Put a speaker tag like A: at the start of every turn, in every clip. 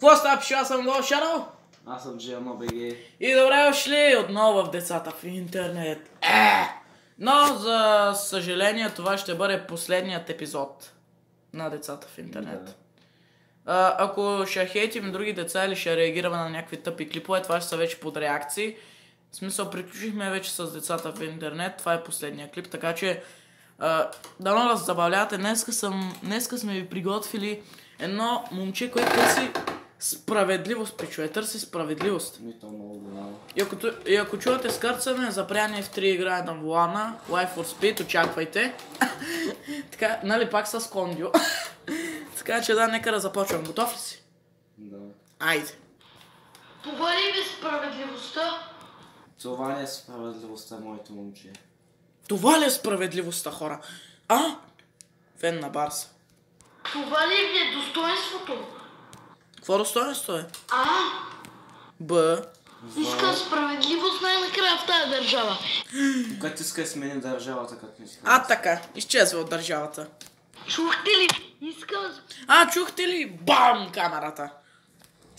A: Какво става, пишу? Аз съм Гол Шадъл.
B: Аз съм GMOBG.
A: И добре дошли отново в Децата в интернет. Но за съжаление това ще бъде последният епизод на Децата в интернет. Ако ще хейтим други деца или ще реагираме на някакви тъпи клипове, това ще са вече под реакции. В смисъл, приключихме вече с Децата в интернет, това е последния клип, така че дано да се забавлявате. Днеска сме ви приготвили едно момче, което търси справедливост, пичове, търси справедливост. И ако чувате скърцане, запряне в 3 играе на волана, Life for Speed, очаквайте. Така, нали пак с кондио. Така че да, нека да започвам. Готов ли си?
B: Да.
A: Айде.
C: Това ли е справедливостта?
B: Това не е справедливостта, моето момче.
A: Това ли е справедливостта, хора? Фен на Барса.
C: Това ли ви е достоинството?
A: Какво достоинство е? Б.
C: Искам справедливост най-накрая в тази държава.
B: Когато иска да смени държавата, като не иска.
A: Така. Изчезва от държавата.
C: Чухте ли? Искам...
A: Чухте ли? Бам! Камерата.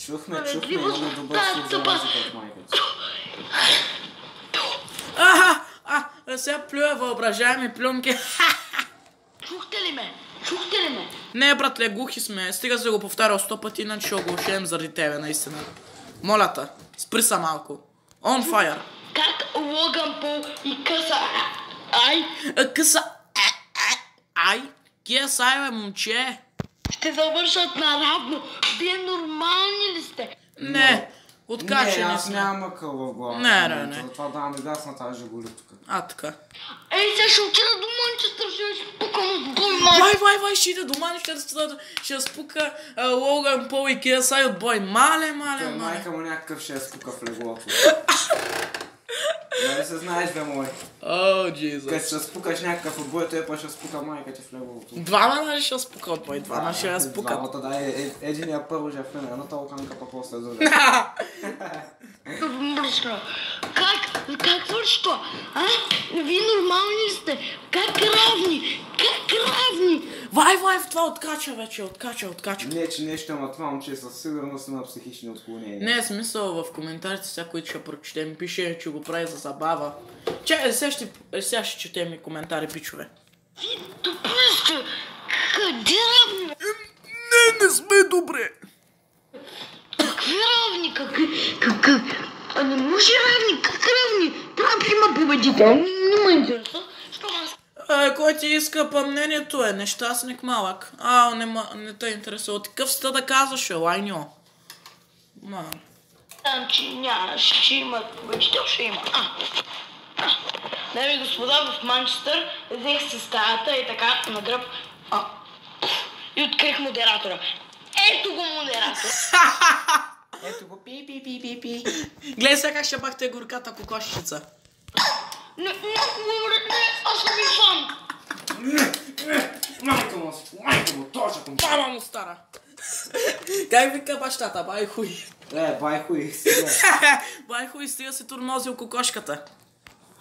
B: Чухме, имаме добър суд за разлика от майката.
A: Сега плюя въображаеми плюнки.
C: Чухте ли ме? Чухте ли ме?
A: Не, братле, глухи сме. Стига се го повтарял 100 пъти, иначе ще оглушем заради тебе, наистина. Моля те, спри са малко. On fire.
C: Как Логан Пол и къса...
A: Кия сай, бе, момче?
C: ще завършат наравно. Вие нормални ли сте?
A: Не, откачени
B: аз
A: сме.
B: нямам мъкъл в главата.
A: Не.
B: Затова давам и газ на тази жигули тук.
A: Така.
C: Сега ще отида до Манчестър, ще спукам от бой мач.
A: Вай, ще иде до Манчестър, ще спука Логан Пол и Кия сай от бой. Мале.
B: Майка му някакъв ще спука в леглото. Нали се знаеш, бе, мой.
A: Джизус.
B: Като ще спукаш някакъв отбой, той път ще спука майка ти в леглото.
A: Двама нали ще спука от бой, двама ще я спукат.
B: Двамата, да, единия първо ще влезе, едната оканка па после друга.
C: Как свърши това? Вие нормални ли сте? Как равни?
A: Вай, в това откача вече, откача.
B: Не, че нещо, ама това момче със сигурност има психични отклонения.
A: Не е смисъл в коментарите, сега които ще прочетем, пише, че го прави за забава. Сега ще четем и коментари, пичове.
C: Вие добре сте! Къде равни?
A: Не сме добре!
C: Какви равни? Не може равни, как равни? Трябва да има победител. Не ме интересува. Що аз...
A: Кой ти иска по мнението е? Нещастник малък. Не те интересува. Ти къв сте да казваш, лайньо?
C: Знам, че нямаш, ще има победител, ще има. Дами и господа, в Манчестър взех си стаята и така на гръб. И открих модератора. Ето го модератор.
B: Ето го пи.
A: Гледай сега как ще бахте горката кокошчица.
C: Не, аз съм и фан.
B: Майка му, точно към...
A: Мама му стара. Как вика бащата, бай хуй.
B: Бай хуй, сега.
A: Бай хуй, стига си турмозил кокошката.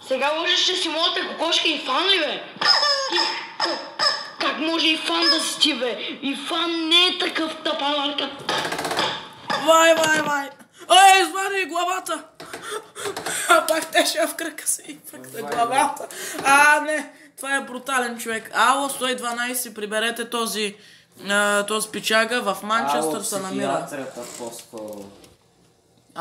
C: Сега лъжеш, че си моята кокошка и фан ли, бе? Как може и фан да си ти, бе? И фан не е такъв тъпанарка.
A: Вай. Извади главата. Пак теше в кръка си. Главата. Не. Това е брутален човек. Ало, 112, приберете този пичага. В Манчестър се намира.
B: Психиатрията по-скоро.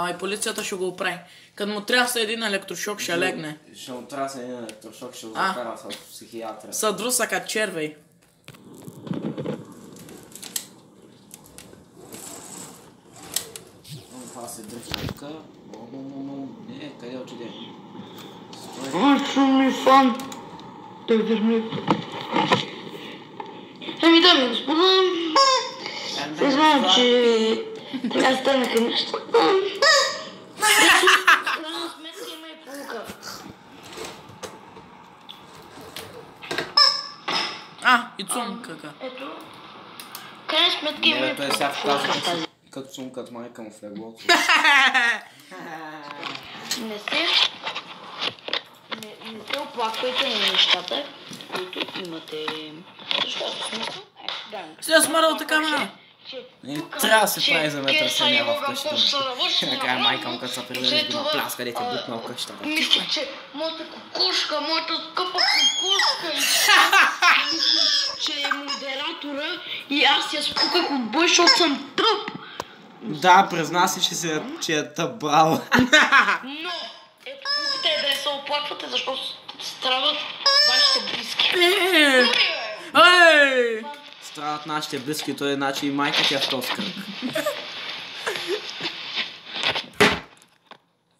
A: И полицията ще го оправи. Като му тряса един електрошок, ще легне.
B: Ще му тряса един електрошок, ще го закара с психиатрия.
A: Съдруса като червей.
B: Това се дръжа тук. Не, къде отиде?
C: Аз съм и фан. Той върни. Дами и господа, не знам, че така станаха нещата. В крайна сметка има и полука.
A: И цункака.
C: Ето. В крайна сметка има и
B: той сега показва като цункат майка му в леглото.
C: Не се оплаквайте на нещата, които имате. Защото смисъл?
A: Сега смърдал така, ма.
B: Трябва да се прави земетресение в къщата. Накрая майка му, като се преведе го на пляс, където е бутнал къщата.
C: Мисля, че моята кокошка, моята скъпа кокошка, че е модератора и аз я спуках от бой, защото съм тъп.
B: Да, признася се, че е тъп, браво.
C: Но, ето куките да не се оплаквате, защото страдат вашите близки.
A: Ей!
B: Страдат нашите близки, той иначе и майка тя в този кръг.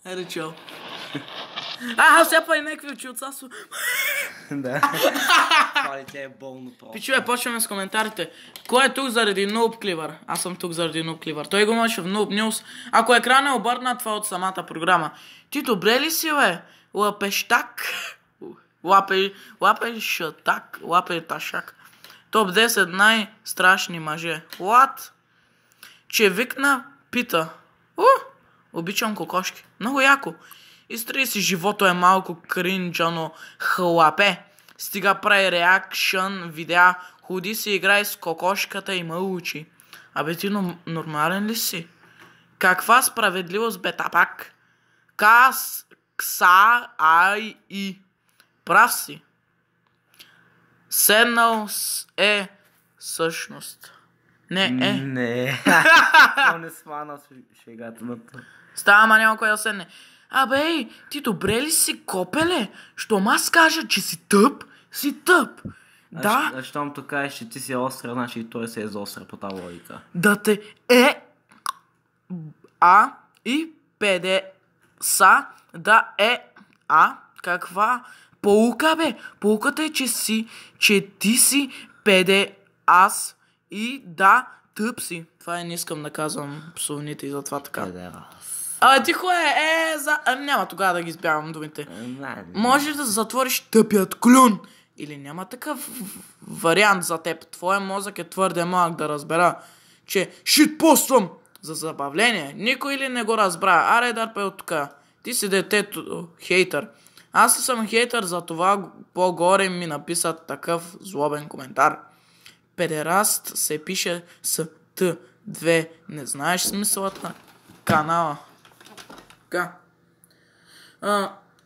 A: Ери чел. Аз сега па и някакви очи от Сасо.
B: Да. Това ли те е болно просто.
A: Пичове, почваме с коментарите. Кой е тук заради Noob Cleaver? Аз съм тук заради Noob Cleaver. Той го имаше в Noob News. Ако екран е обърнат, това от самата програма. Ти добре ли си, бе? Лапещак? Лапещак? Лапеташак. Топ 10 най-страшни мъже. What? Че викна, пита. Обичам кокошки. Много яко. Изтри си, живото е малко кринджано хлапе. Стига прави реакшън, видеа, ходи си, играй с кокошката и мълчи. Абе ти нормален ли си? Каква справедливост бе тапак? И. Прав си. Седнал е същност. Не.
B: Не. То не свана шегата на това.
A: Става, ама няма кой да седне. Абе, ей, ти добре ли си, копеле? Щом аз кажа, че си тъп, си тъп. Да.
B: А щом то кажеш, че ти си остра, значи и той се е заостра по тази логика.
A: Да те и педе са да каква полука, бе? Полуката е, че ти си педе аз и да тъп си. Това не искам да казвам псовните и затова така. Тихо няма тогава да ги избягвам думите. Можеш да затвориш тъпият клюн. Или няма такъв вариант за теб. Твоя мозък е твърде малък да разбера, че шитпоствам за забавление. Никой ли не го разбра? Аре, дърпай от тук. Ти си детето, хейтър. Аз съм хейтър, за това по-горе ми написат такъв злобен коментар. Педераст се пише с Т2. Не знаеш смисълът на канала.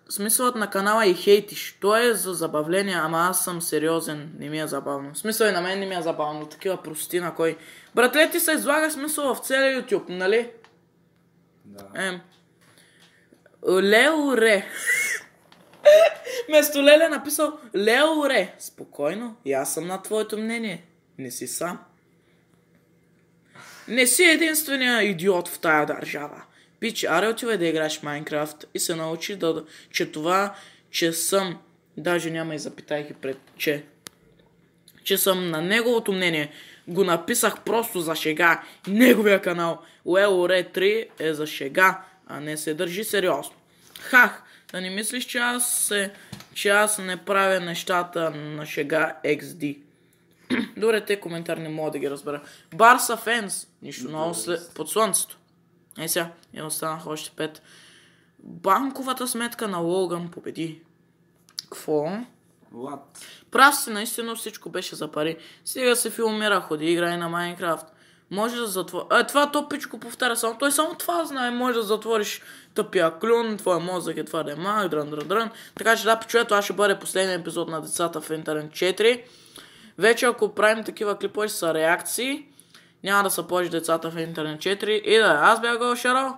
A: Смисълът на канала е хейтиш. То е за забавление, ама аз съм сериозен. Не ми е забавно. Смисъл и на мен не ми е забавно. Такива прости на кой. Братле, ти се излага смисъл в целия YouTube, нали?
B: Да.
A: Леоре. Вместо Леле написал Леоре. Спокойно, и аз съм на твоето мнение. Не си сам. Не си единствения идиот в тая държава. Пич, аре отивай да играеш Майнкрафт и се научи че това, че съм, даже няма и запитайки пред, че съм на неговото мнение, го написах просто за шега. Неговия канал Леоре 3 е за шега, а не се държи сериозно. Да не мислиш, че аз не правя нещата на шега XD. Добре, те коментари не мога да ги разбера. Барса фенс, нищо ново под слънцето. Сега, и останаха още 5. Банковата сметка на Логан победи. Какво?
B: What?
A: Прав си, наистина всичко беше за пари. Сега се филмира, ходи, играй на Майнкрафт. Може да затвориш... това топичко повтаря само. Той само това знае. Може да затвориш тъпия клюн, твоя мозък е твърде малък, дрън. Така че да, пичуе, това ще бъде последния епизод на Децата в интернет 4. Вече ако правим такива клипове са реакции, няма да са повече Децата в интернет 4. И да, аз бях Гол Шаро.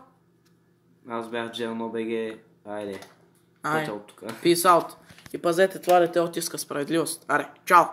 B: Аз бях Джелно БГ. Айде.
A: Peace out. И пазете, това дете отиска справедливост. Аре, чао!